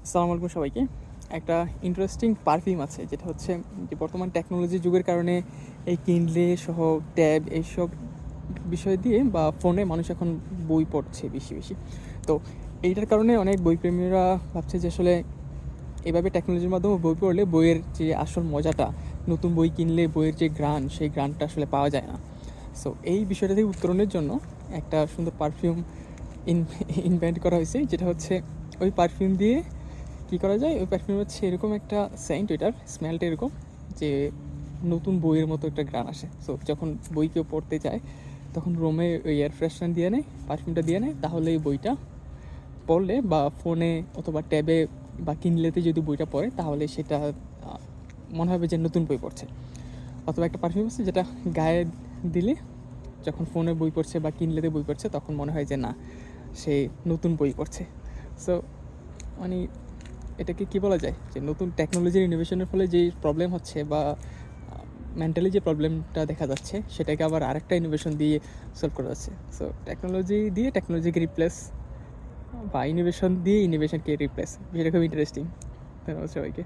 আসসালামু আলাইকুম সবাইকে। একটা ইন্টারেস্টিং পারফিউম আছে যেটা হচ্ছে যে বর্তমান টেকনোলজি যুগের কারণে এই কিনলে সহ ট্যাব এইসব বিষয় দিয়ে বা ফোনে মানুষ এখন বই পড়ছে বেশি। তো এইটার কারণে অনেক বইপ্রেমীরা ভাবছে যে আসলে এভাবে টেকনোলজির মাধ্যমে বই পড়লে বইয়ের যে আসল মজাটা, নতুন বই কিনলে বইয়ের যে ঘ্রাণ সেই ঘ্রাণটা আসলে পাওয়া যায় না। সো এই বিষয়টা থেকে উত্তরণের জন্য একটা সুন্দর পারফিউম ইন ইনভেন্ট করা হয়েছে যেটা হচ্ছে ওই পারফিউম দিয়ে কী করা যায়, ওই পারফিউম হচ্ছে এরকম একটা সেন্ট, ওইটার স্মেলটা এরকম যে নতুন বইয়ের মতো একটা ঘ্রাণ আসে। সো যখন বই কেউ পড়তে যায় তখন রুমে ওই এয়ার ফ্রেশনার দিয়ে নেয়, পারফিউমটা দিয়ে নেয়, তাহলে এই বইটা পড়লে বা ফোনে অথবা ট্যাবে বা কিনলেতে যদি বইটা পড়ে তাহলে সেটা মনে হবে যে নতুন বই পড়ছে। অথবা একটা পারফিউম আছে যেটা গায়ে দিলে যখন ফোনে বই পড়ছে বা কিনলেতে বই পড়ছে তখন মনে হয় যে না, সে নতুন বই পড়ছে। সো মানে এটাকে কী বলা যায় যে নতুন টেকনোলজির ইনোভেশনের ফলে যেই প্রবলেম হচ্ছে বা মেন্টালি যে প্রবলেমটা দেখা যাচ্ছে সেটাকে আবার আরেকটা ইনোভেশন দিয়ে সলভ করা যাচ্ছে। সো টেকনোলজি দিয়ে টেকনোলজিকে রিপ্লেস বা ইনোভেশন দিয়ে ইনোভেশনকে রিপ্লেস, বিষয়টা খুব ইন্টারেস্টিং। ধন্যবাদ সবাইকে।